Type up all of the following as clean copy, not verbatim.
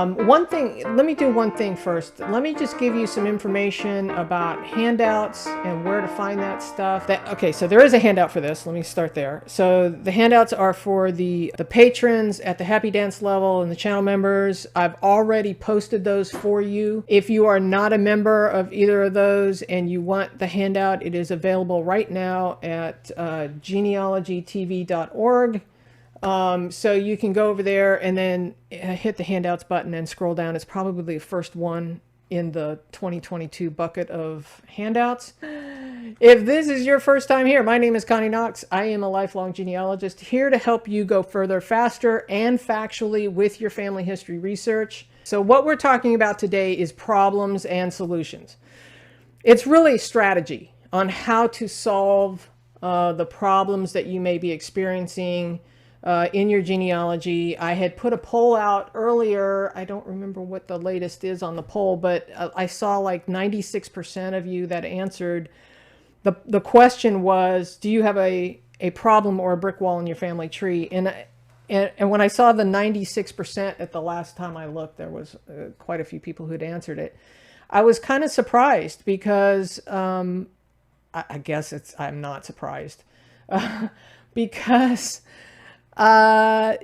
One thing, let me do one thing first. Let me just give you some information about handouts and where to find that stuff. Okay, so there is a handout for this. Let me start there. So the handouts are for the patrons at the Happy Dance level and the channel members. I've already posted those for you. If you are not a member of either of those and you want the handout, it is available right now at genealogytv.org. So you can go over there and then hit the handouts button and scroll down. It's probably the first one in the 2022 bucket of handouts. If this is your first time here, my name is Connie Knox. I am a lifelong genealogist here to help you go further, faster, and factually with your family history research. So what we're talking about today is problems and solutions. It's really strategy on how to solve the problems that you may be experiencing in your genealogy. I had put a poll out earlier. I don't remember what the latest is on the poll, but I saw like 96% of you that answered. The question was, do you have a problem or a brick wall in your family tree? And when I saw the 96% at the last time I looked, there was quite a few people who'd answered it. I was kind of surprised because I guess I'm not surprised because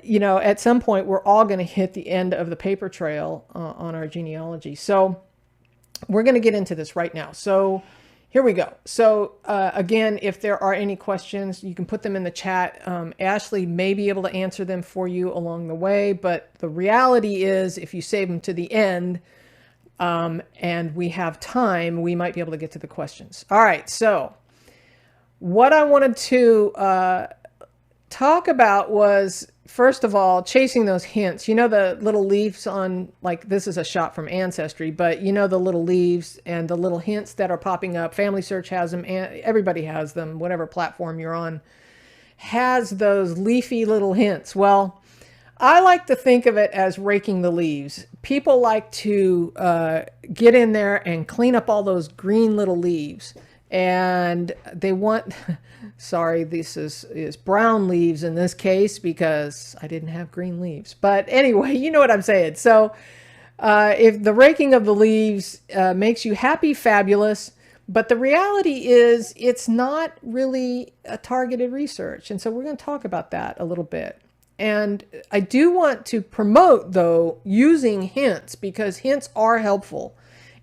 you know, at some point we're all going to hit the end of the paper trail on our genealogy. So we're going to get into this right now. So here we go. So again, if there are any questions, you can put them in the chat. Ashley may be able to answer them for you along the way, but the reality is if you save them to the end and we have time, we might be able to get to the questions. All right. So what I wanted to talk about was, first of all, chasing those hints. You know, the little leaves on, like, this is a shot from Ancestry, but you know, the little leaves and the little hints that are popping up. FamilySearch has them, and everybody has them. Whatever platform you're on has those leafy little hints. Well, I like to think of it as raking the leaves. People like to get in there and clean up all those green little leaves. And they want, sorry, this is brown leaves in this case because I didn't have green leaves. But anyway, you know what I'm saying. So if the raking of the leaves makes you happy, fabulous. But the reality is it's not really a targeted research. And so we're going to talk about that a little bit. And I do want to promote, though, using hints because hints are helpful.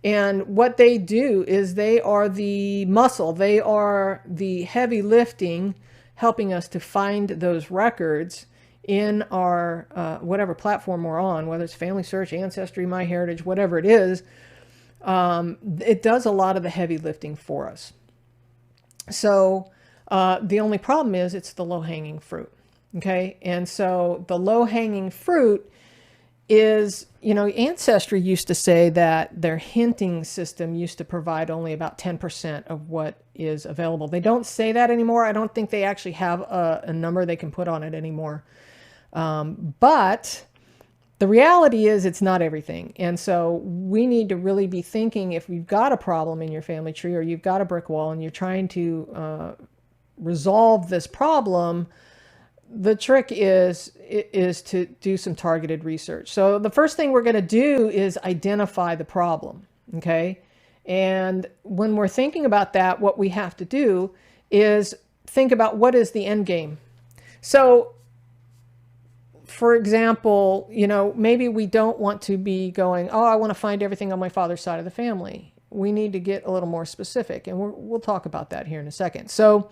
And what they do is they are the muscle, they are the heavy lifting, helping us to find those records in our whatever platform we're on, whether it's FamilySearch, Ancestry, MyHeritage, whatever it is. It does a lot of the heavy lifting for us. So the only problem is it's the low-hanging fruit. Okay, and so the low-hanging fruit is, you know, Ancestry used to say that their hinting system used to provide only about 10% of what is available. They don't say that anymore. I don't think they actually have a number they can put on it anymore. But the reality is it's not everything. And so we need to really be thinking, if you've got a problem in your family tree or you've got a brick wall and you're trying to resolve this problem, the trick is to do some targeted research. So the first thing we're going to do is identify the problem. Okay. And when we're thinking about that, what we have to do is think about what is the end game. So for example, you know, maybe we don't want to be going, oh, I want to find everything on my father's side of the family. We need to get a little more specific, and we'll talk about that here in a second. So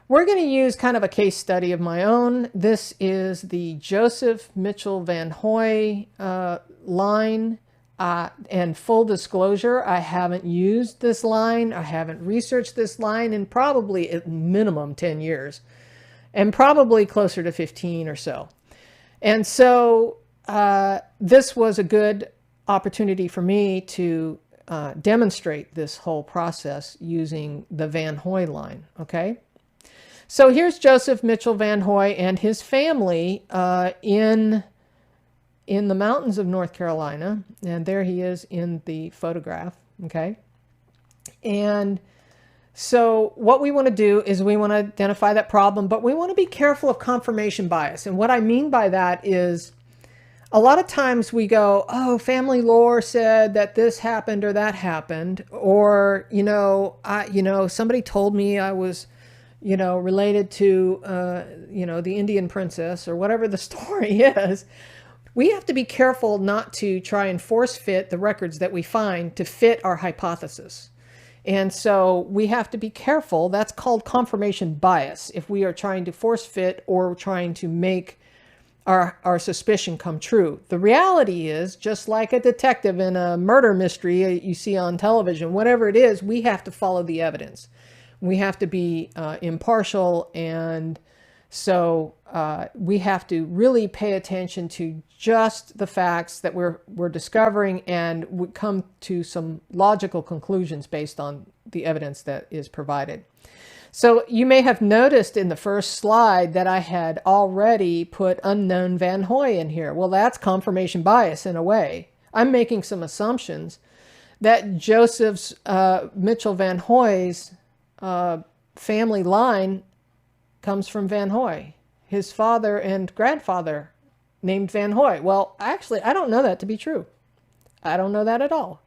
we're going to use kind of a case study of my own. This is the Joseph Mitchell Van Hoy line. And full disclosure, I haven't used this line. I haven't researched this line in probably at minimum 10 years and probably closer to 15 or so. And so this was a good opportunity for me to demonstrate this whole process using the Van Hoy line. Okay. So here's Joseph Mitchell Van Hoy and his family in the mountains of North Carolina. And there he is in the photograph. Okay. And so what we want to do is we want to identify that problem, but we want to be careful of confirmation bias. And what I mean by that is a lot of times we go, oh, family lore said that this happened or that happened, or, somebody told me I was, related to, the Indian princess, or whatever the story is. We have to be careful not to try and force fit the records that we find to fit our hypothesis. And so we have to be careful. That's called confirmation bias. If we are trying to force fit or trying to make our suspicion come true. The reality is, just like a detective in a murder mystery you see on television, whatever it is, we have to follow the evidence. We have to be impartial, and so we have to really pay attention to just the facts that we're discovering, and we come to some logical conclusions based on the evidence that is provided. So you may have noticed in the first slide that I had already put unknown Van Hoy in here. Well, that's confirmation bias in a way. I'm making some assumptions that Joseph's Mitchell Van Hoy's family line comes from Van Hoy. His father and grandfather named Van Hoy. Well, actually, I don't know that to be true. I don't know that at all.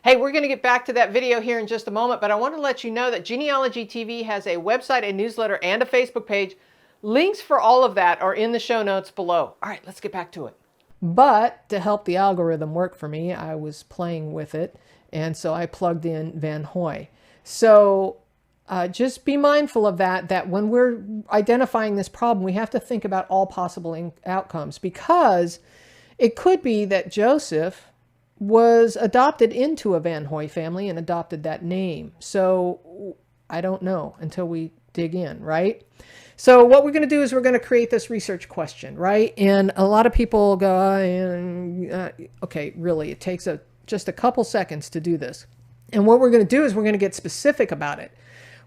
Hey, we're going to get back to that video here in just a moment, but I want to let you know that Genealogy TV has a website, a newsletter, and a Facebook page. Links for all of that are in the show notes below. All right, let's get back to it. But to help the algorithm work for me, I was playing with it, and so I plugged in Van Hoy. So just be mindful of that when we're identifying this problem, we have to think about all possible outcomes, because it could be that Joseph was adopted into a Van Hoy family and adopted that name. So I don't know until we dig in, right? So what we're going to do is we're going to create this research question, right? And a lot of people go, okay, really, it takes just a couple seconds to do this. And what we're going to do is we're going to get specific about it.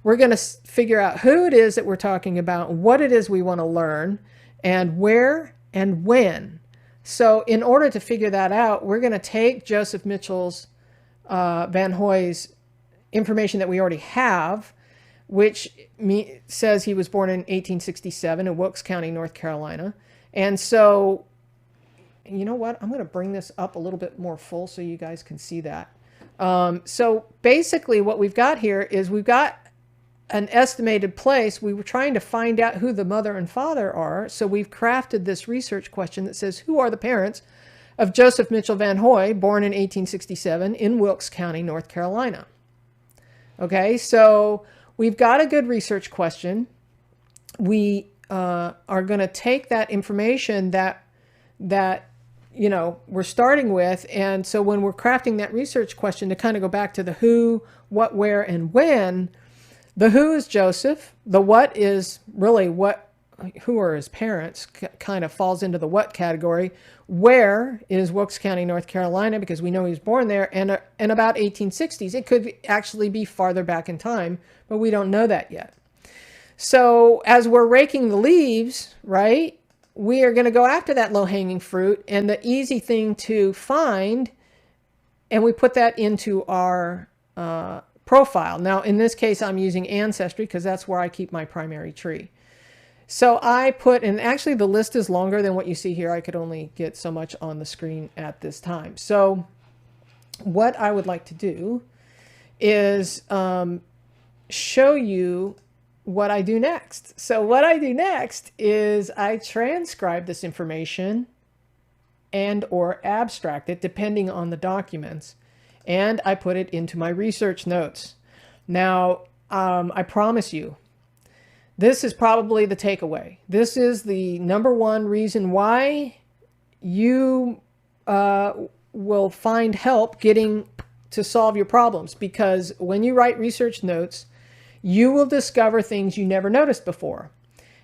We're going to figure out who it is that we're talking about, what it is we want to learn, and where and when. So in order to figure that out, we're going to take Joseph Mitchell's Van Hoy's information that we already have, which says he was born in 1867 in Wilkes County, North Carolina. And so, you know what? I'm going to bring this up a little bit more full so you guys can see that. So basically what we've got here is we've got an estimated place. We were trying to find out who the mother and father are. So we've crafted this research question that says, who are the parents of Joseph Mitchell Van Hoy, born in 1867 in Wilkes County, North Carolina? Okay, so we've got a good research question. We are going to take that information that we're starting with. And so when we're crafting that research question, to kind of go back to the who, what, where, and when, the who is Joseph. The what is really who are his parents, kind of falls into the what category. Where is Wilkes County, North Carolina, because we know he was born there, and about 1860s. It could actually be farther back in time, but we don't know that yet. So as we're raking the leaves, right, we are going to go after that low-hanging fruit and the easy thing to find, and we put that into our profile. Now, in this case, I'm using Ancestry because that's where I keep my primary tree. So I put, and actually the list is longer than what you see here. I could only get so much on the screen at this time. So what I would like to do is show you what I do next. So what I do next is I transcribe this information and or abstract it depending on the documents, and I put it into my research notes. Now, I promise you, this is probably the takeaway. This is the number one reason why you will find help getting to solve your problems, because when you write research notes, you will discover things you never noticed before.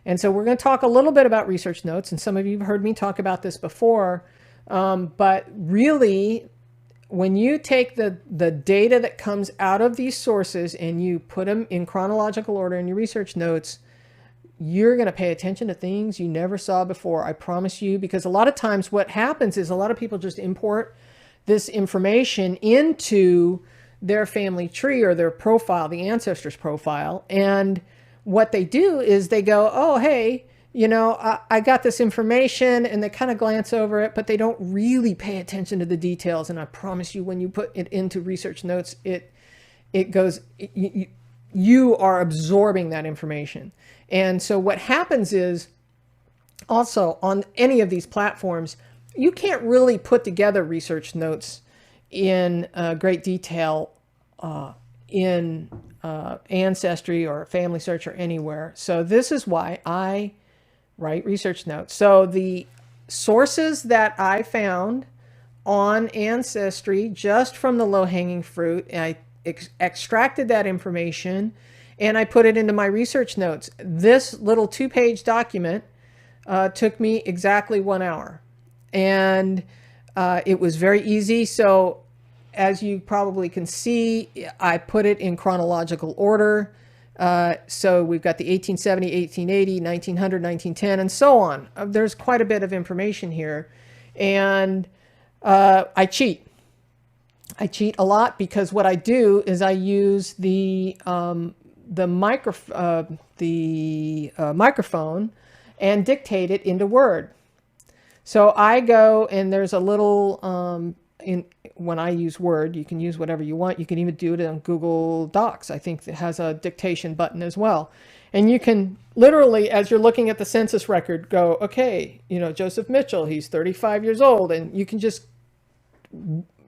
And so we're going to talk a little bit about research notes, and some of you have heard me talk about this before, but really, when you take the data that comes out of these sources and you put them in chronological order in your research notes, you're going to pay attention to things you never saw before, I promise you, because a lot of times what happens is a lot of people just import this information into their family tree or their profile, the ancestors profile. And what they do is they go, oh, hey, you know, I got this information, and they kind of glance over it, but they don't really pay attention to the details. And I promise you, when you put it into research notes, it goes, you are absorbing that information. And so what happens is, also on any of these platforms, you can't really put together research notes in great detail in Ancestry or FamilySearch or anywhere. So this is why I write research notes. So the sources that I found on Ancestry, just from the low-hanging fruit, I extracted that information and I put it into my research notes. This little 2-page document took me exactly 1 hour, and it was very easy. So as you probably can see, I put it in chronological order. So we've got the 1870, 1880, 1900, 1910, and so on. There's quite a bit of information here, and I cheat. I cheat a lot, because what I do is I use the microphone and dictate it into Word. So I go, and there's a little, when I use Word, you can use whatever you want. You can even do it on Google Docs. I think it has a dictation button as well. And you can literally, as you're looking at the census record, go, okay, you know, Joseph Mitchell, he's 35 years old. And you can just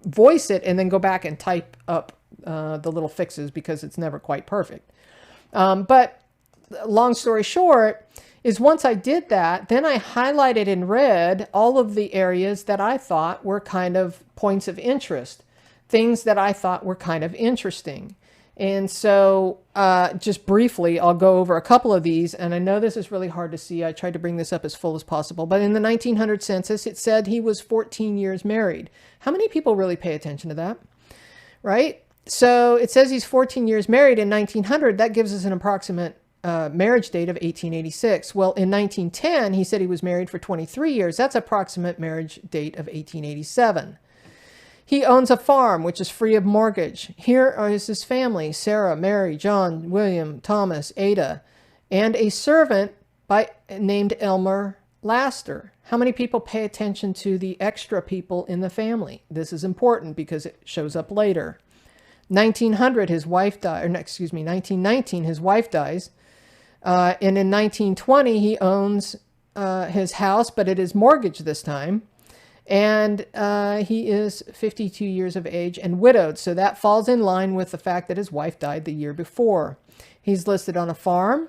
voice it and then go back and type up the little fixes, because it's never quite perfect. But long story short is, once I did that, then I highlighted in red all of the areas that I thought were kind of points of interest, things that I thought were kind of interesting. And so just briefly, I'll go over a couple of these. And I know this is really hard to see. I tried to bring this up as full as possible. But in the 1900 census, it said he was 14 years married. How many people really pay attention to that? Right? So it says he's 14 years married in 1900. That gives us an approximate marriage date of 1886. Well, in 1910, he said he was married for 23 years. That's approximate marriage date of 1887. He owns a farm, which is free of mortgage. Here is his family: Sarah, Mary, John, William, Thomas, Ada, and a servant named Elmer Laster. How many people pay attention to the extra people in the family? This is important because it shows up later. 1900, his wife died, or 1919, his wife dies. And in 1920, he owns his house, but it is mortgaged this time. And he is 52 years of age and widowed. So that falls in line with the fact that his wife died the year before. He's listed on a farm.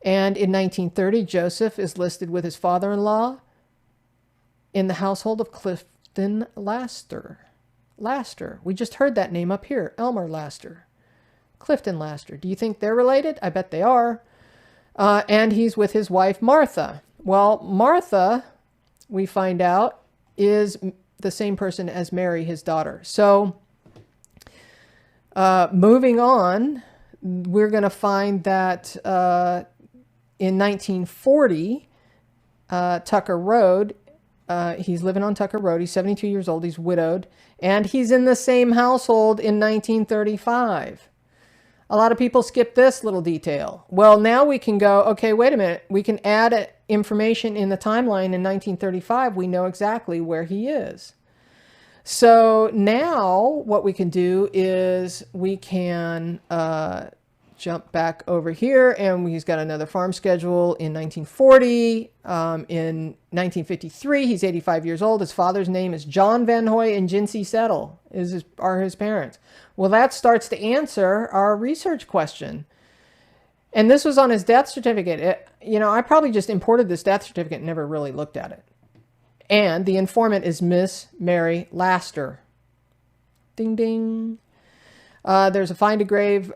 And in 1930, Joseph is listed with his father-in-law in the household of Clifton Laster. Laster. We just heard that name up here. Elmer Laster. Clifton Laster. Do you think they're related? I bet they are. And he's with his wife, Martha. Well, Martha, we find out, is the same person as Mary, his daughter. So moving on, we're going to find that in 1940, Tucker Road, he's living on Tucker Road. He's 72 years old. He's widowed. And he's in the same household in 1935. A lot of people skip this little detail. Well, now we can go, okay, wait a minute. We can add information in the timeline in 1935. We know exactly where he is. So now what we can do is we can jump back over here, and he's got another farm schedule in 1940. In 1953, he's 85 years old. His father's name is John Van Hoy, and Jinsey Settle are his parents. Well, that starts to answer our research question. And this was on his death certificate. I probably just imported this death certificate and never really looked at it. And the informant is Miss Mary Laster. Ding, ding. There's a find a grave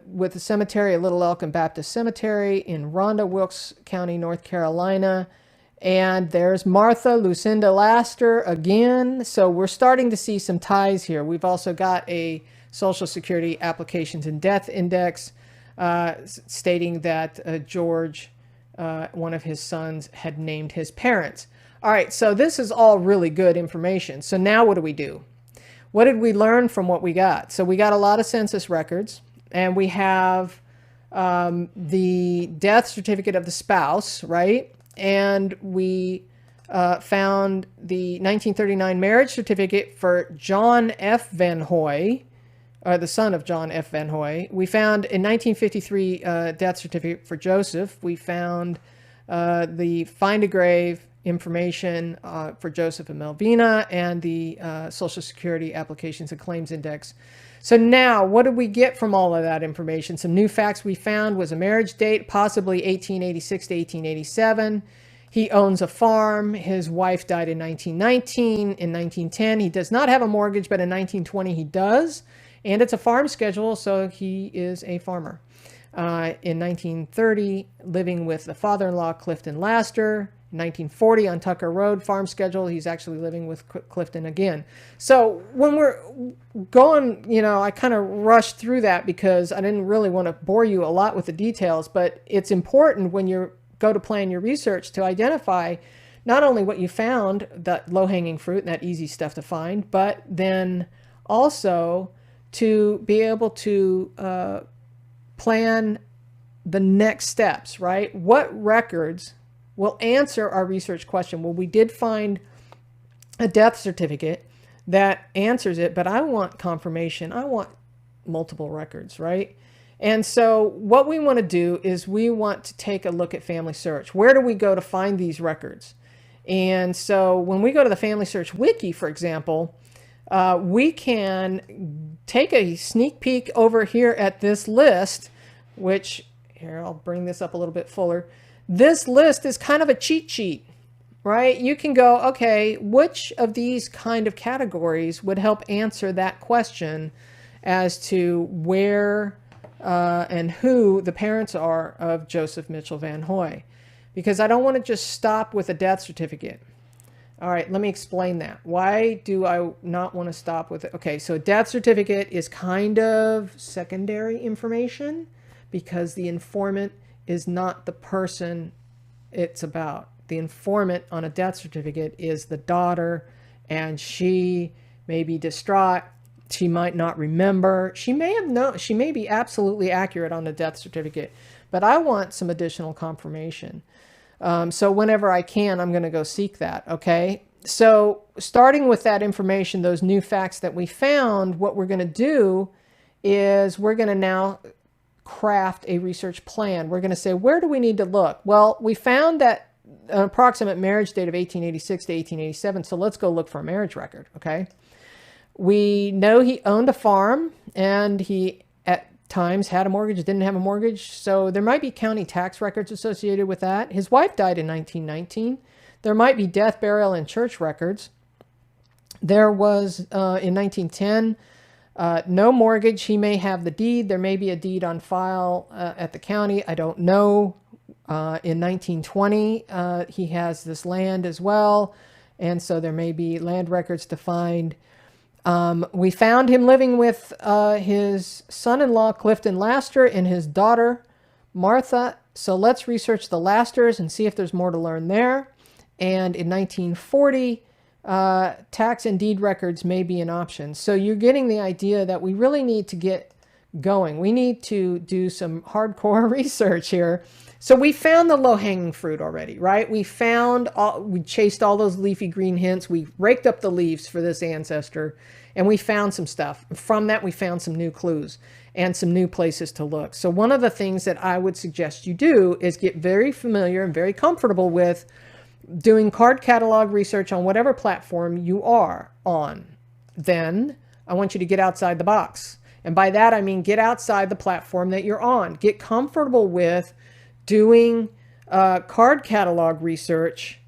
with a cemetery, a Little Elkin Baptist Cemetery in Rhonda, Wilkes County, North Carolina. And there's Martha Lucinda Laster again. So we're starting to see some ties here. We've also got a Social Security Applications and Death Index stating that George, one of his sons, had named his parents. All right, so this is all really good information. So now what do we do? What did we learn from what we got? So we got a lot of census records, and we have the death certificate of the spouse, right? and we found the 1939 marriage certificate for John F. Van Hoy, the son of John F. Van Hoy. We found a 1953 death certificate for Joseph. We found the find a grave information for Joseph and Melvina, and the Social Security Applications and Claims Index. So now, what did we get from all of that information? Some new facts we found was a marriage date, possibly 1886 to 1887. He owns a farm. His wife died in 1919. In 1910, he does not have a mortgage, but in 1920 he does. And it's a farm schedule, so he is a farmer. In 1930, living with the father-in-law, Clifton Laster. In 1940, on Tucker Road, farm schedule, he's actually living with Clifton again. So when we're going, I kind of rushed through that because I didn't really want to bore you a lot with the details, but it's important when you go to plan your research to identify not only what you found, that low-hanging fruit and that easy stuff to find, but then also to be able to plan the next steps, right? What records will answer our research question? Well, we did find a death certificate that answers it, but I want confirmation. I want multiple records, right? And so what we want to do is we want to take a look at FamilySearch. Where do we go to find these records? And so when we go to the FamilySearch Wiki, for example, we can take a sneak peek over here at this list, which, here, I'll bring this up a little bit fuller. This list is kind of a cheat sheet, right? You can go, okay, which of these kind of categories would help answer that question as to where and who the parents are of Joseph Mitchell Van Hoy? Because I don't want to just stop with a death certificate. All right, let me explain that. Why do I not want to stop with it? Okay, so a death certificate is kind of secondary information because the informant is not the person it's about. The informant on a death certificate is the daughter, and she may be distraught. She might not remember. She may be absolutely accurate on the death certificate, but I want some additional confirmation. So whenever I can, I'm going to go seek that. Okay. So starting with that information, those new facts that we found, what we're going to do is we're going to now craft a research plan. We're going to say, where do we need to look? Well, we found that an approximate marriage date of 1886 to 1887. So let's go look for a marriage record. Okay. We know he owned a farm, and he at times had a mortgage, didn't have a mortgage. So there might be county tax records associated with that. His wife died in 1919. There might be death, burial, and church records. There was, in 1910, no mortgage. He may have the deed. There may be a deed on file at the county. I don't know. In 1920, he has this land as well. And so there may be land records to find. We found him living with his son-in-law, Clifton Laster, and his daughter, Martha. So let's research the Lasters and see if there's more to learn there. And in 1940, tax and deed records may be an option. So you're getting the idea that we really need to get going. We need to do some hardcore research here. So we found the low-hanging fruit already, right? We chased all those leafy green hints. We raked up the leaves for this ancestor, and we found some stuff. From that, we found some new clues and some new places to look. So one of the things that I would suggest you do is get very familiar and very comfortable with doing card catalog research on whatever platform you are on. Then I want you to get outside the box. And by that, I mean get outside the platform that you're on. Get comfortable with doing card catalog research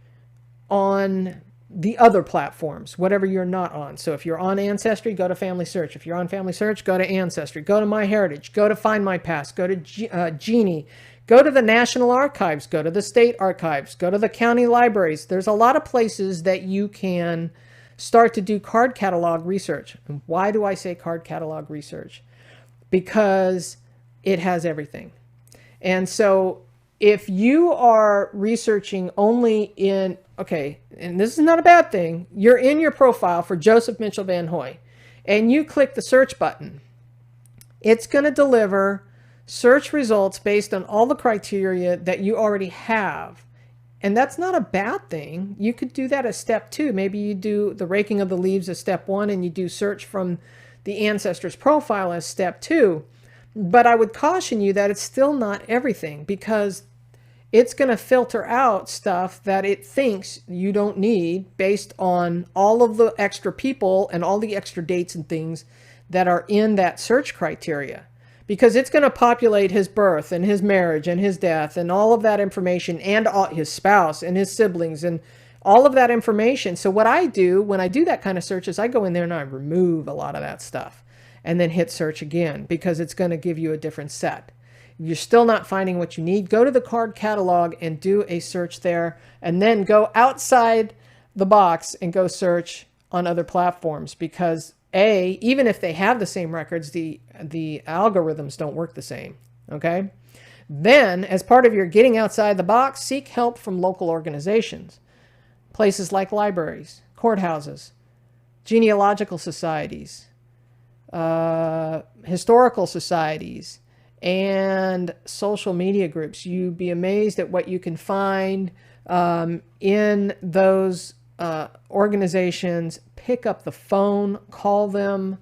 on the other platforms, whatever you're not on. So if you're on Ancestry, go to FamilySearch. If you're on FamilySearch, go to Ancestry. Go to MyHeritage. Go to Find My Past. Go to Genie. Go to the National Archives. Go to the State Archives. Go to the county libraries. There's a lot of places that you can start to do card catalog research. And why do I say card catalog research? Because it has everything. And so if you are researching only in, okay, and this is not a bad thing, you're in your profile for Joseph Mitchell Van Hoy, and you click the search button, it's going to deliver search results based on all the criteria that you already have. And that's not a bad thing. You could do that as step 2. Maybe you do the raking of the leaves as step 1, and you do search from the ancestor's profile as step 2. But I would caution you that it's still not everything, because it's going to filter out stuff that it thinks you don't need based on all of the extra people and all the extra dates and things that are in that search criteria. Because it's going to populate his birth and his marriage and his death and all of that information, and all, his spouse and his siblings and all of that information. So what I do when I do that kind of search is I go in there and I remove a lot of that stuff and then hit search again, because it's going to give you a different set. You're still not finding what you need, go to the card catalog and do a search there, and then go outside the box and go search on other platforms, because even if they have the same records, the algorithms don't work the same. Okay. Then, as part of your getting outside the box, seek help from local organizations, places like libraries, courthouses, genealogical societies, historical societies, and social media groups. You'd be amazed at what you can find in those organizations. Pick up the phone, call them,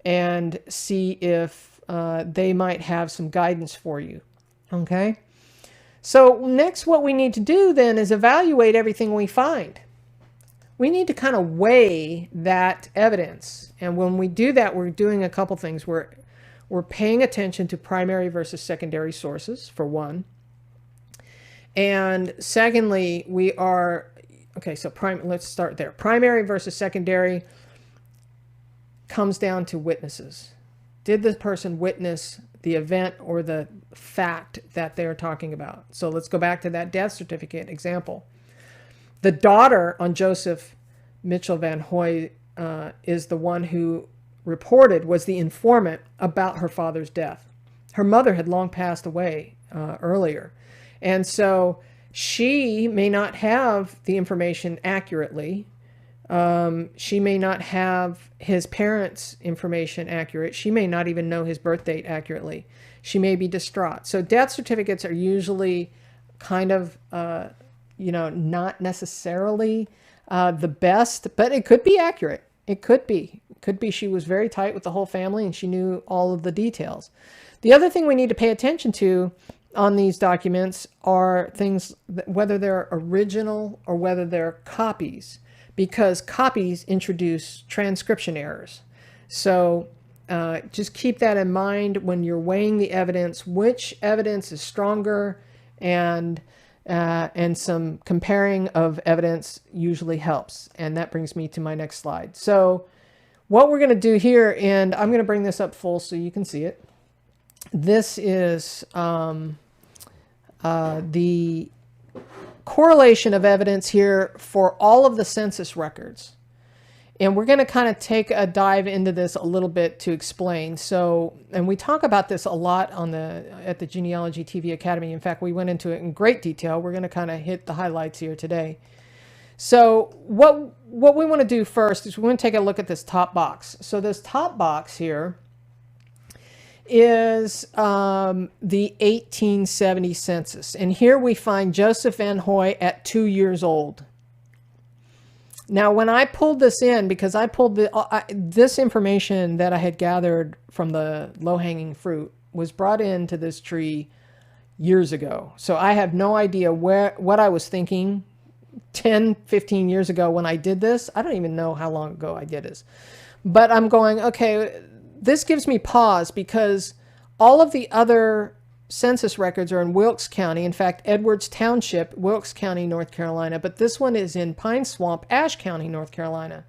and see if they might have some guidance for you. Okay? So next, what we need to do then is evaluate everything we find. We need to kind of weigh that evidence. And when we do that, we're doing a couple things. We're paying attention to primary versus secondary sources, for one. And secondly, we are, okay, so let's start there. Primary versus secondary comes down to witnesses. Did the person witness the event or the fact that they're talking about? So let's go back to that death certificate example. The daughter on Joseph Mitchell Van Hoy is the one who reported, was the informant about her father's death. Her mother had long passed away earlier. And so she may not have the information accurately. She may not have his parents' information accurate. She may not even know his birth date accurately. She may be distraught. So death certificates are usually kind of, not necessarily the best, but it could be accurate. It could be. Could be she was very tight with the whole family and she knew all of the details. The other thing we need to pay attention to on these documents are things, whether they're original or whether they're copies, because copies introduce transcription errors. So just keep that in mind when you're weighing the evidence, which evidence is stronger, and some comparing of evidence usually helps. And that brings me to my next slide. So what we're going to do here, and I'm going to bring this up full so you can see it. This is the correlation of evidence here for all of the census records. And we're going to kind of take a dive into this a little bit to explain. So, and we talk about this a lot at the Genealogy TV Academy. In fact, we went into it in great detail. We're going to kind of hit the highlights here today. So what we want to do first is we want to take a look at this top box. So this top box here is the 1870 census. And here we find Joseph Van Hoy at 2 years old. Now, when I pulled this in, because I pulled this information that I had gathered from the low-hanging fruit was brought into this tree years ago. So I have no idea what I was thinking 10, 15 years ago when I did this. I don't even know how long ago I did this. But I'm going, okay, this gives me pause, because all of the other census records are in Wilkes County. In fact, Edwards Township, Wilkes County, North Carolina. But this one is in Pine Swamp, Ashe County, North Carolina.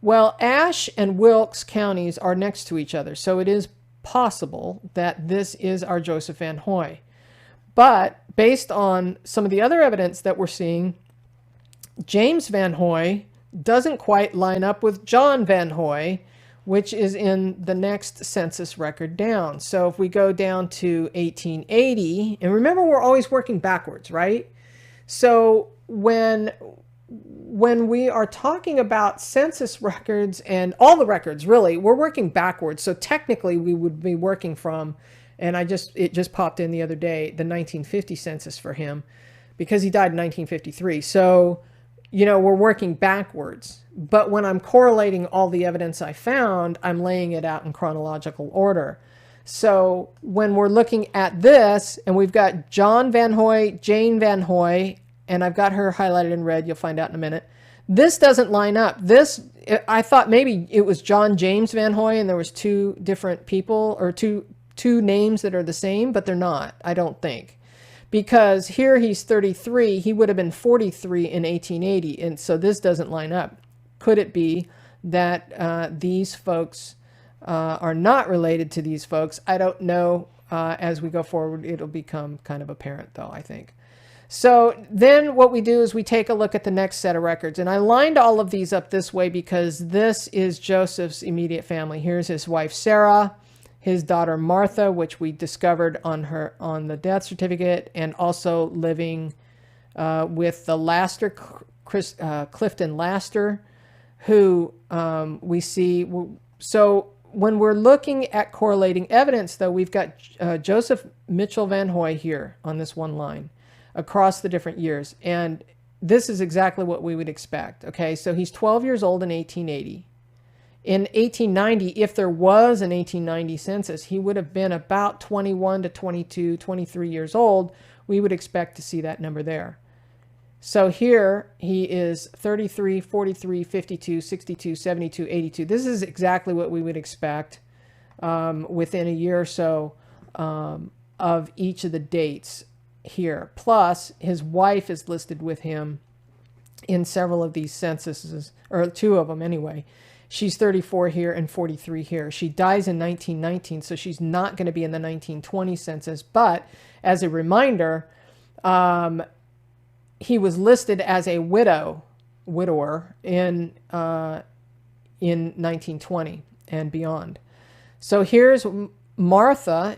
Well, Ashe and Wilkes counties are next to each other. So it is possible that this is our Joseph Van Hoy. But based on some of the other evidence that we're seeing, James Van Hoy doesn't quite line up with John Van Hoy, which is in the next census record down. So if we go down to 1880, and remember, we're always working backwards, right? So when we are talking about census records and all the records, really, we're working backwards. So technically we would be working from, and it just popped in the other day, the 1950 census for him. because he died in 1953. So, you know, we're working backwards. But when I'm correlating all the evidence I found, I'm laying it out in chronological order. So when we're looking at this, and we've got John Van Hoy, Jane Van Hoy, and I've got her highlighted in red, you'll find out in a minute. This doesn't line up. This, I thought maybe it was John James Van Hoy and there was two different people, or two names that are the same, but they're not, I don't think. Because here he's 33, he would have been 43 in 1880, and so this doesn't line up. Could it be that these folks are not related to these folks? I don't know. As we go forward, it'll become kind of apparent, though, I think. So then what we do is we take a look at the next set of records. And I lined all of these up this way because this is Joseph's immediate family. Here's his wife, Sarah, his daughter, Martha, which we discovered on the death certificate, and also living with the Laster, Clifton Laster, who we see. So when we're looking at correlating evidence, though, we've got Joseph Mitchell Van Hoy here on this one line across the different years. And this is exactly what we would expect. Okay, so he's 12 years old in 1880. In 1890, if there was an 1890 census, he would have been about 21 to 22, 23 years old. We would expect to see that number there. So here he is 33, 43, 52, 62, 72, 82. This is exactly what we would expect within a year or so of each of the dates here. Plus, his wife is listed with him in several of these censuses, or two of them anyway. She's 34 here and 43 here. She dies in 1919, so she's not going to be in the 1920 census. But as a reminder, he was listed as a widower in 1920 and beyond. So here's Martha,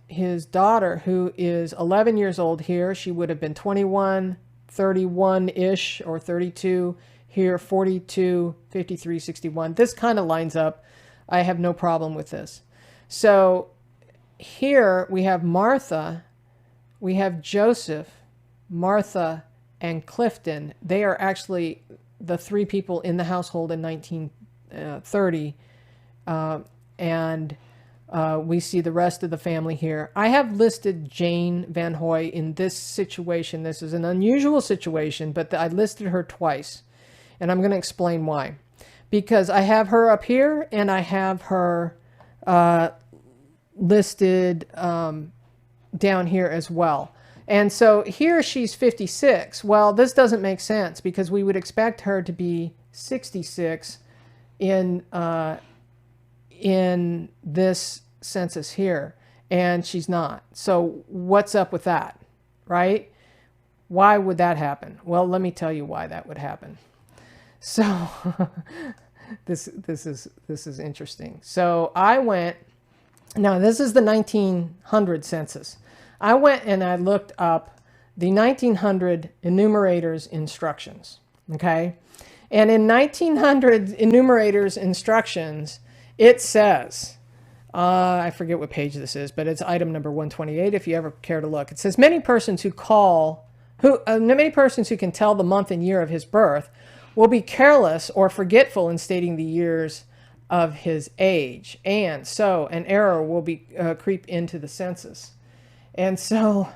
his daughter, who is 11 years old here. She would have been 21, 31-ish, or 32. Here, 42, 53, 61. This kind of lines up. I have no problem with this. So here we have Martha, we have Joseph, Martha, and Clifton. They are actually the three people in the household in 1930. We see the rest of the family here. I have listed Jane Van Hoy in this situation. This is an unusual situation, but I listed her twice. And I'm going to explain why. Because I have her up here, and I have her listed down here as well. And so here she's 56. Well, this doesn't make sense because we would expect her to be 66 in this census here, and she's not. So what's up with that, right? Why would that happen? Well, let me tell you why that would happen. So this is interesting. So I went, now this is the 1900 census. I went and I looked up the 1900 Enumerator's instructions, okay? And in 1900 Enumerator's instructions, it says, I forget what page this is, but it's item number 128 if you ever care to look. It says, many persons who can tell the month and year of his birth will be careless or forgetful in stating the years of his age, and so an error will be creep into the census. And so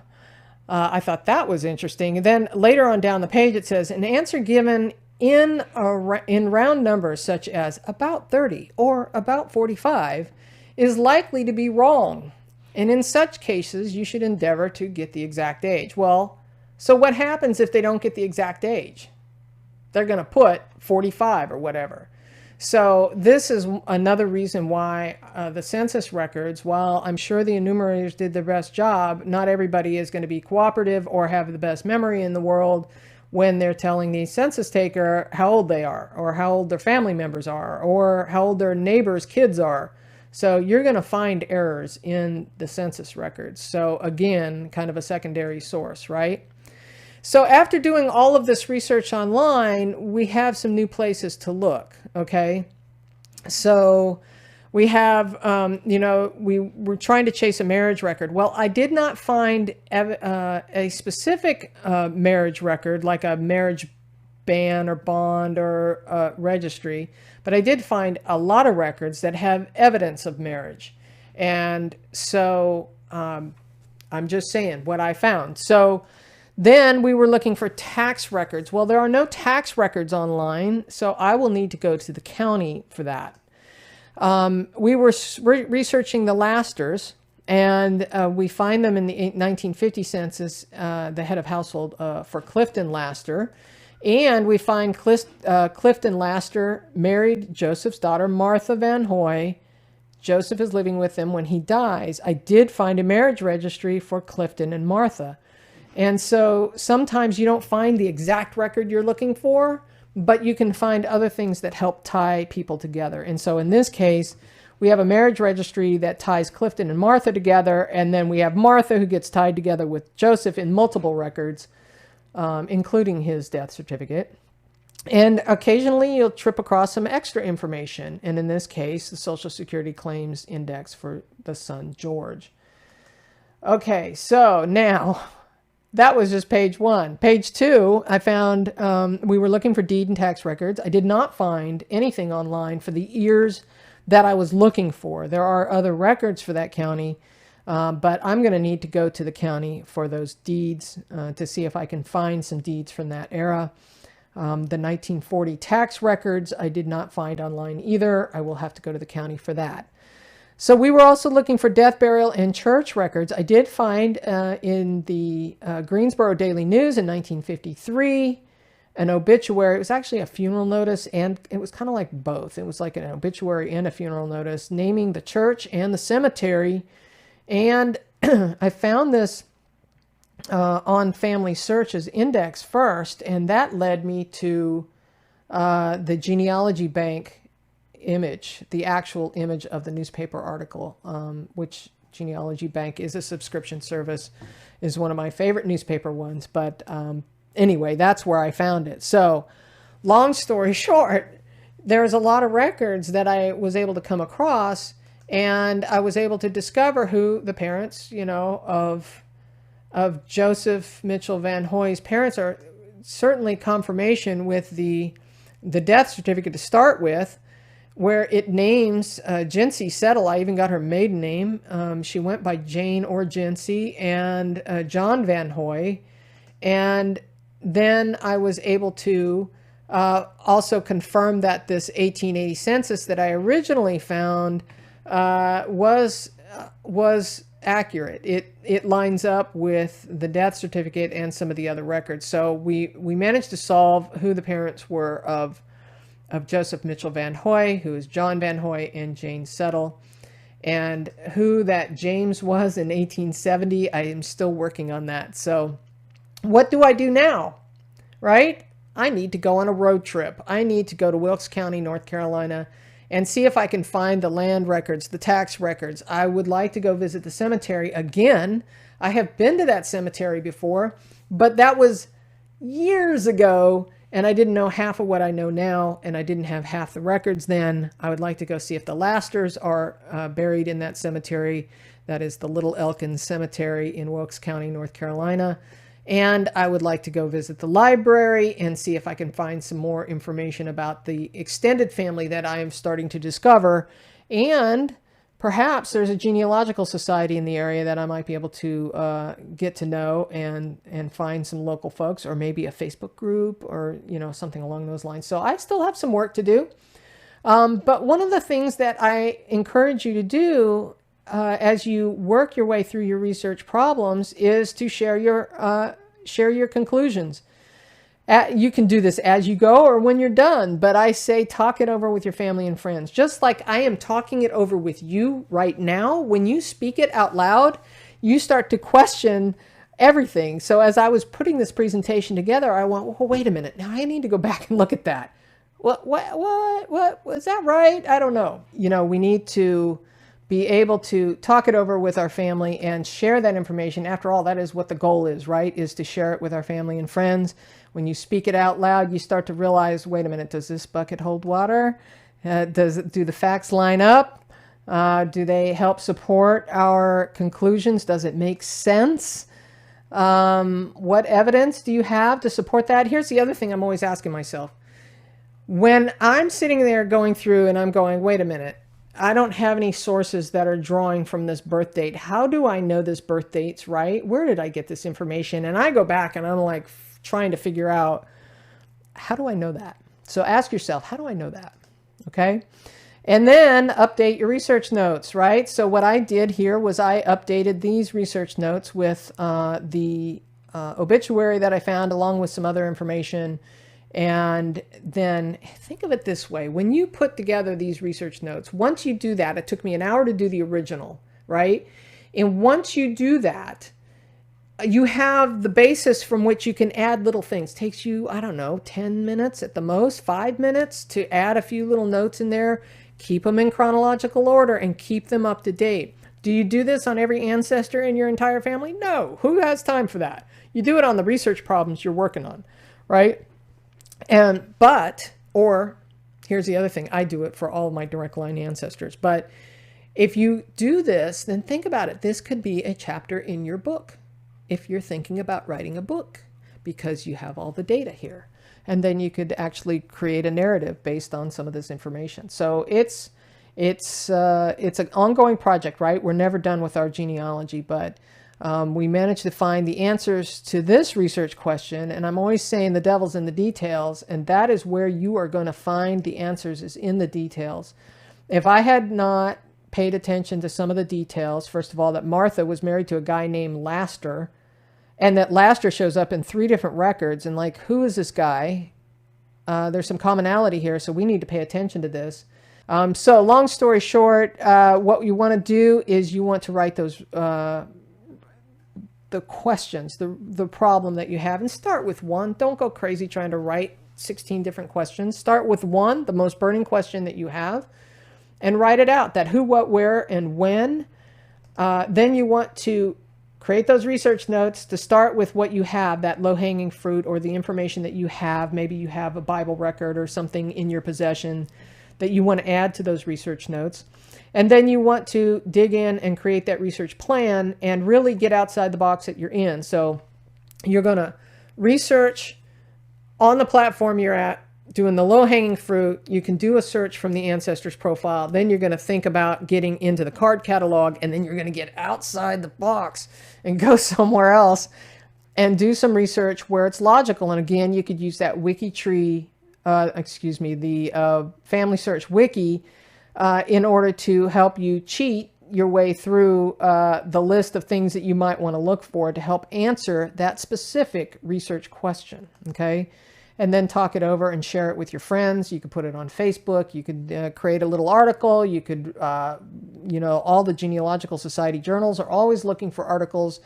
I thought that was interesting. And then later on down the page it says, an answer given in round numbers such as about 30 or about 45 is likely to be wrong, and in such cases you should endeavor to get the exact age. Well, so what happens if they don't get the exact age? They're going to put 45 or whatever. So this is another reason why the census records, while I'm sure the enumerators did their best job, not everybody is going to be cooperative or have the best memory in the world when they're telling the census taker how old they are, or how old their family members are, or how old their neighbors' kids are. So you're going to find errors in the census records. So again, kind of a secondary source, right? So after doing all of this research online, we have some new places to look, okay? So We have, we were trying to chase a marriage record. Well, I did not find a specific marriage record, like a marriage ban or bond or registry, but I did find a lot of records that have evidence of marriage. And so I'm just saying what I found. So then we were looking for tax records. Well, there are no tax records online, so I will need to go to the county for that. We were researching the Lasters, and we find them in the 1950 census, the head of household for Clifton Laster. And we find Clifton Laster married Joseph's daughter, Martha Van Hoy. Joseph is living with them when he dies. I did find a marriage registry for Clifton and Martha. And so sometimes you don't find the exact record you're looking for, but you can find other things that help tie people together. And so in this case, we have a marriage registry that ties Clifton and Martha together, and then we have Martha who gets tied together with Joseph in multiple records, including his death certificate. And occasionally you'll trip across some extra information, and in this case, the Social Security Claims Index for the son, George. Okay, so now that was just page 1. Page 2, I found, we were looking for deed and tax records. I did not find anything online for the years that I was looking for. There are other records for that county, but I'm going to need to go to the county for those deeds to see if I can find some deeds from that era. The 1940 tax records I did not find online either. I will have to go to the county for that. So we were also looking for death, burial, and church records. I did find in the Greensboro Daily News in 1953 an obituary. It was actually a funeral notice, and it was kind of like both. It was like an obituary and a funeral notice naming the church and the cemetery. And I found this on FamilySearch's index first, and that led me to the Genealogy Bank image, the actual image of the newspaper article, which Genealogy Bank is a subscription service, is one of my favorite newspaper ones. But anyway, that's where I found it. So long story short, there's a lot of records that I was able to come across, and I was able to discover who the parents, of Joseph Mitchell Van Hoy's parents are. Certainly confirmation with the death certificate to start with, where it names Jinsey Settle. I even got her maiden name. She went by Jane or Jinsey, and John Van Hoy. And then I was able to also confirm that this 1880 census that I originally found was accurate. It lines up with the death certificate and some of the other records. So we managed to solve who the parents were of Joseph Mitchell Van Hoy, who is John Van Hoy, and Jane Settle. And who that James was in 1870, I am still working on that. So what do I do now, right? I need to go on a road trip. I need to go to Wilkes County, North Carolina, and see if I can find the land records, the tax records. I would like to go visit the cemetery again. I have been to that cemetery before, but that was years ago, and I didn't know half of what I know now, and I didn't have half the records then. I would like to go see if the Lasters are buried in that cemetery. That is the Little Elkins Cemetery in Wilkes County, North Carolina. And I would like to go visit the library and see if I can find some more information about the extended family that I am starting to discover. And perhaps there's a genealogical society in the area that I might be able to get to know and find some local folks, or maybe a Facebook group, or something along those lines. So I still have some work to do. But one of the things that I encourage you to do as you work your way through your research problems is to share your conclusions. You can do this as you go or when you're done, but I say talk it over with your family and friends. Just like I am talking it over with you right now, when you speak it out loud, you start to question everything. So as I was putting this presentation together, I went, well, wait a minute. Now I need to go back and look at that. What was that right? I don't know. We need to be able to talk it over with our family and share that information. After all, that is what the goal is, right? Is to share it with our family and friends. When you speak it out loud, you start to realize, wait a minute, does this bucket hold water? Do the facts line up? Do they help support our conclusions? Does it make sense? What evidence do you have to support that? Here's the other thing I'm always asking myself. When I'm sitting there going through and I'm going, wait a minute, I don't have any sources that are drawing from this birth date. How do I know this birth date's right? Where did I get this information? And I go back and I'm like trying to figure out, how do I know that? So ask yourself, how do I know that? Okay. And then update your research notes, right? So what I did here was I updated these research notes with the obituary that I found along with some other information. And then think of it this way. When you put together these research notes, once you do that, it took me an hour to do the original, right? And once you do that, you have the basis from which you can add little things. Takes you, I don't know, 10 minutes at the most, 5 minutes to add a few little notes in there. Keep them in chronological order and keep them up to date. Do you do this on every ancestor in your entire family? No. Who has time for that? You do it on the research problems you're working on, right? Or here's the other thing. I do it for all of my direct line ancestors. But if you do this, then think about it. This could be a chapter in your book if you're thinking about writing a book, because you have all the data here. And then you could actually create a narrative based on some of this information. So it's an ongoing project, right? We're never done with our genealogy, but we managed to find the answers to this research question. And I'm always saying the devil's in the details, and that is where you are going to find the answers, is in the details. If I had not paid attention to some of the details, first of all, that Martha was married to a guy named Laster, and that Laster shows up in 3 different records, and like, who is this guy? There's some commonality here, so we need to pay attention to this. So long story short, what you want to do is you want to write those the questions, the problem that you have, and start with one. Don't go crazy trying to write 16 different questions. Start with one, the most burning question that you have, and write it out, that who, what, where, and when. Then you want to create those research notes to start with what you have, that low-hanging fruit, or the information that you have. Maybe you have a Bible record or something in your possession that you want to add to those research notes. And then you want to dig in and create that research plan and really get outside the box that you're in. So you're going to research on the platform you're at, doing the low-hanging fruit. You can do a search from the Ancestors profile. Then you're going to think about getting into the card catalog, and then you're going to get outside the box and go somewhere else and do some research where it's logical. And again, you could use that WikiTree, the FamilySearch Wiki, in order to help you cheat your way through the list of things that you might want to look for to help answer that specific research question, okay? And then talk it over and share it with your friends. You could put it on Facebook. You could create a little article. You could, all the Genealogical Society journals are always looking for articles,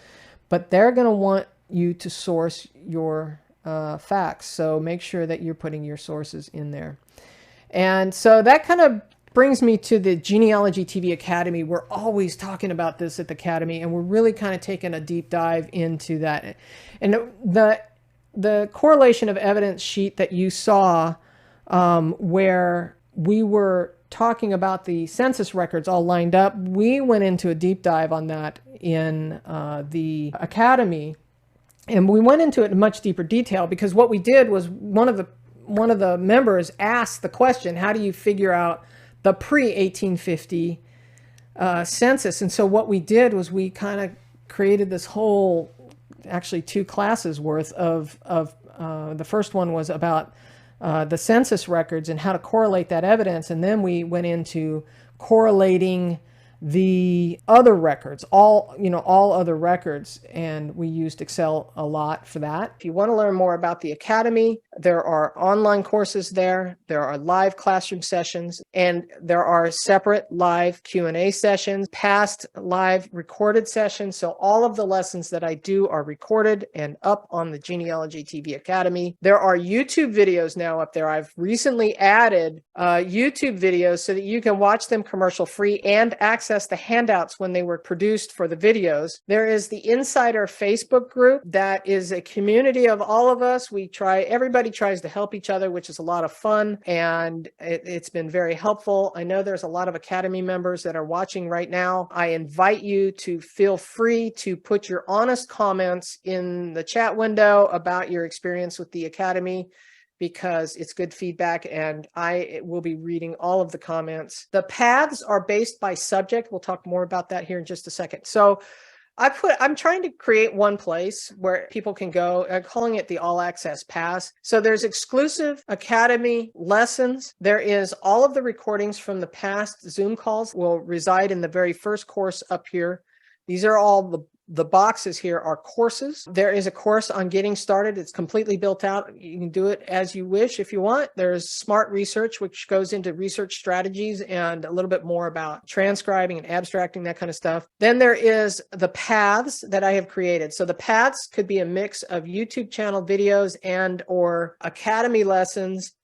but they're going to want you to source your facts. So make sure that you're putting your sources in there. And so that kind of brings me to the Genealogy TV Academy. We're always talking about this at the Academy, and we're really kind of taking a deep dive into that. And the correlation of evidence sheet that you saw, where we were talking about the census records all lined up, we went into a deep dive on that in the Academy. And we went into it in much deeper detail, because what we did was one of the members asked the question, how do you figure out the pre-1850 census? And so what we did was we kind of created this whole, actually 2 classes worth of the first one was about the census records and how to correlate that evidence. And then we went into correlating the other records, all other records, and we used Excel a lot for that. If you want to learn more about the Academy, there are online courses there, there are live classroom sessions, and there are separate live Q&A sessions, past live recorded sessions. So all of the lessons that I do are recorded and up on the Genealogy TV Academy. There are YouTube videos now up there. I've recently added YouTube videos so that you can watch them commercial free and access access the handouts when they were produced for the videos. There is the Insider Facebook group that is a community of all of us. Everybody tries to help each other, which is a lot of fun, and it's been very helpful. I know there's a lot of Academy members that are watching right now. I invite you to feel free to put your honest comments in the chat window about your experience with the Academy, because it's good feedback, and I will be reading all of the comments. The paths are based by subject. We'll talk more about that here in just a second. So I'm trying to create one place where people can go. I'm calling it the All Access Pass. So there's exclusive Academy lessons. There is all of the recordings from the past Zoom calls will reside in the very first course up here. These are all the boxes here are courses. There is a course on getting started. It's completely built out. You can do it as you wish if you want. There's Smart Research, which goes into research strategies and a little bit more about transcribing and abstracting, that kind of stuff. Then there is the paths that I have created. So the paths could be a mix of YouTube channel videos and or Academy lessons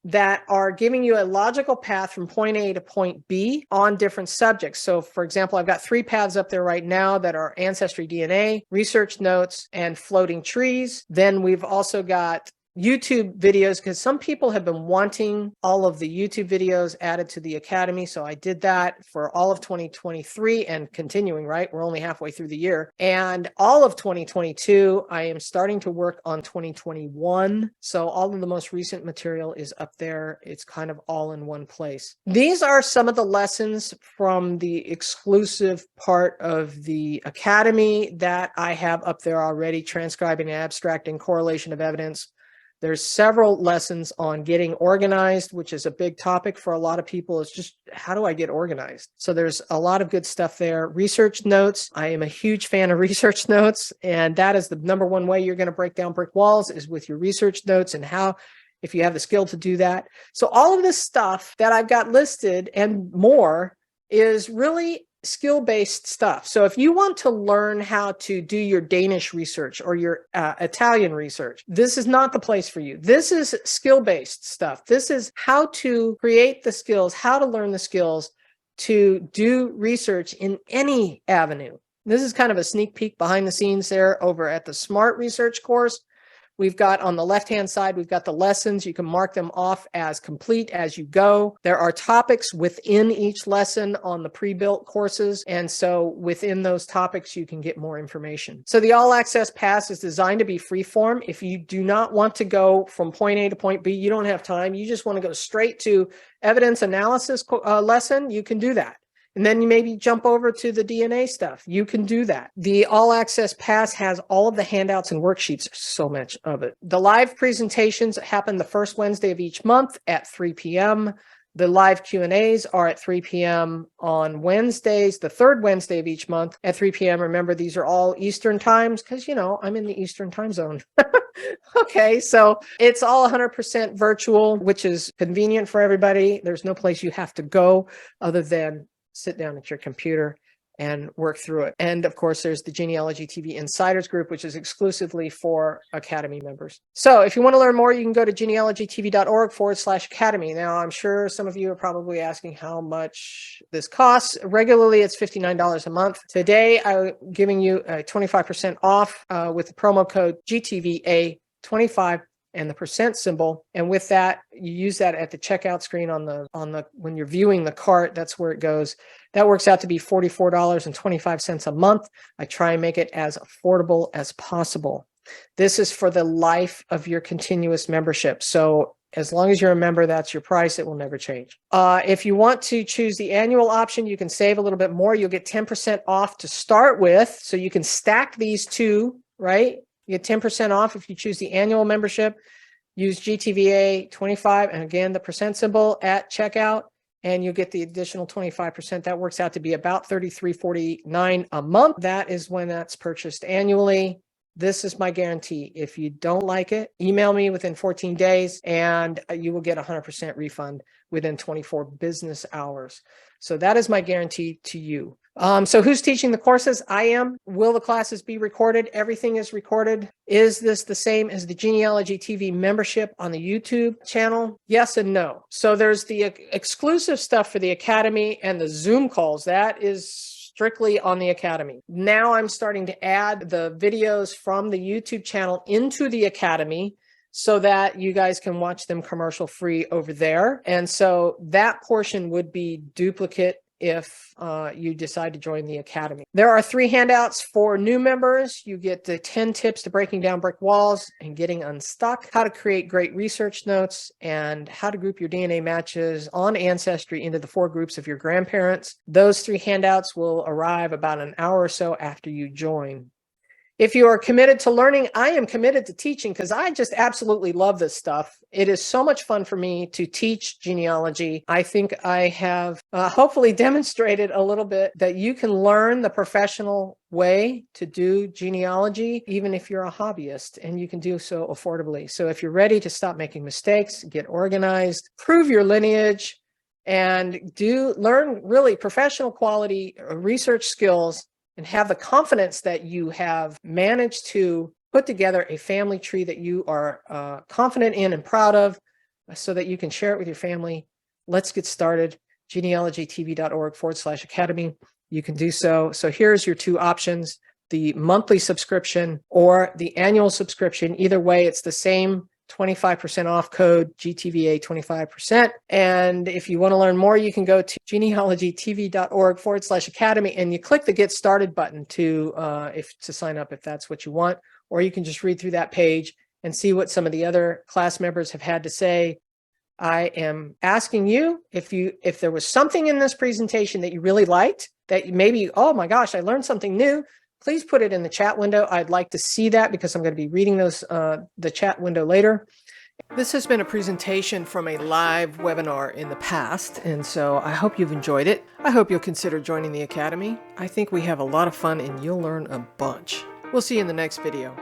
that are giving you a logical path from point A to point B on different subjects. So for example, I've got 3 paths up there right now that are Ancestry DNA, research notes, and floating trees. Then we've also got YouTube videos, because some people have been wanting all of the YouTube videos added to the Academy. So I did that for all of 2023 and continuing, right? We're only halfway through the year. And all of 2022, I am starting to work on 2021. So all of the most recent material is up there. It's kind of all in one place. These are some of the lessons from the exclusive part of the Academy that I have up there already: transcribing and abstracting, correlation of evidence. There's several lessons on getting organized, which is a big topic for a lot of people. It's just, how do I get organized? So there's a lot of good stuff there. Research notes. I am a huge fan of research notes, and that is the number one way you're going to break down brick walls, is with your research notes, and how, if you have the skill to do that. So all of this stuff that I've got listed and more is really skill-based stuff. So if you want to learn how to do your Danish research or your Italian research, this is not the place for you. This is skill-based stuff. This is how to create the skills, how to learn the skills to do research in any avenue. This is kind of a sneak peek behind the scenes there over at the Smart Research course. We've got on the left-hand side, we've got the lessons. You can mark them off as complete as you go. There are topics within each lesson on the pre-built courses. And so within those topics, you can get more information. So the All Access Pass is designed to be freeform. If you do not want to go from point A to point B, you don't have time, you just want to go straight to evidence analysis lesson, you can do that. And then you maybe jump over to the DNA stuff. You can do that. The All Access Pass has all of the handouts and worksheets, so much of it. The live presentations happen the first Wednesday of each month at 3 p.m. The live Q&As are at 3 p.m. on Wednesdays, the third Wednesday of each month at 3 p.m. Remember, these are all Eastern times, because, you know, I'm in the Eastern time zone. Okay, so it's all 100% virtual, which is convenient for everybody. There's no place you have to go other than sit down at your computer and work through it. And of course, there's the Genealogy TV Insiders group, which is exclusively for Academy members. So if you want to learn more, you can go to genealogytv.org/Academy. Now, I'm sure some of you are probably asking how much this costs. Regularly, it's $59 a month. Today, I'm giving you a 25% off with the promo code GTVA25 and the percent symbol. And with that, you use that at the checkout screen on the when you're viewing the cart, that's where it goes. That works out to be $44.25 a month. I try and make it as affordable as possible. This is for the life of your continuous membership. So as long as you're a member, that's your price. It will never change. If you want to choose the annual option, you can save a little bit more. You'll get 10% off to start with. So you can stack these two, right? You get 10% off if you choose the annual membership. Use GTVA 25 and again the percent symbol at checkout, and you'll get the additional 25%. That works out to be about $33.49 a month. That is when that's purchased annually. This is my guarantee. If you don't like it, email me within 14 days and you will get a 100% refund within 24 business hours. So that is my guarantee to you. So who's teaching the courses? I am. Will the classes be recorded? Everything is recorded. Is this the same as the Genealogy TV membership on the YouTube channel? Yes and no. So there's the exclusive stuff for the Academy and the Zoom calls. That is strictly on the Academy. Now I'm starting to add the videos from the YouTube channel into the Academy so that you guys can watch them commercial free over there. And so that portion would be duplicate if you decide to join the Academy. There are 3 handouts for new members. You get the 10 tips to breaking down brick walls and getting unstuck, how to create great research notes, and how to group your DNA matches on Ancestry into the 4 groups of your grandparents. Those 3 handouts will arrive about an hour or so after you join. If you are committed to learning, I am committed to teaching because I just absolutely love this stuff. It is so much fun for me to teach genealogy. I think I have hopefully demonstrated a little bit that you can learn the professional way to do genealogy, even if you're a hobbyist, and you can do so affordably. So if you're ready to stop making mistakes, get organized, prove your lineage, and learn really professional quality research skills, and have the confidence that you have managed to put together a family tree that you are confident in and proud of so that you can share it with your family. Let's get started. genealogytv.org/academy. You can do so. So here's your 2 options, the monthly subscription or the annual subscription. Either way, it's the same 25% off code, GTVA 25%. And if you want to learn more, you can go to genealogytv.org/academy and you click the Get Started button to sign up if that's what you want. Or you can just read through that page and see what some of the other class members have had to say. I am asking you, if there was something in this presentation that you really liked, that maybe, oh my gosh, I learned something new, please put it in the chat window. I'd like to see that because I'm going to be reading the chat window later. This has been a presentation from a live webinar in the past, and so I hope you've enjoyed it. I hope you'll consider joining the Academy. I think we have a lot of fun and you'll learn a bunch. We'll see you in the next video.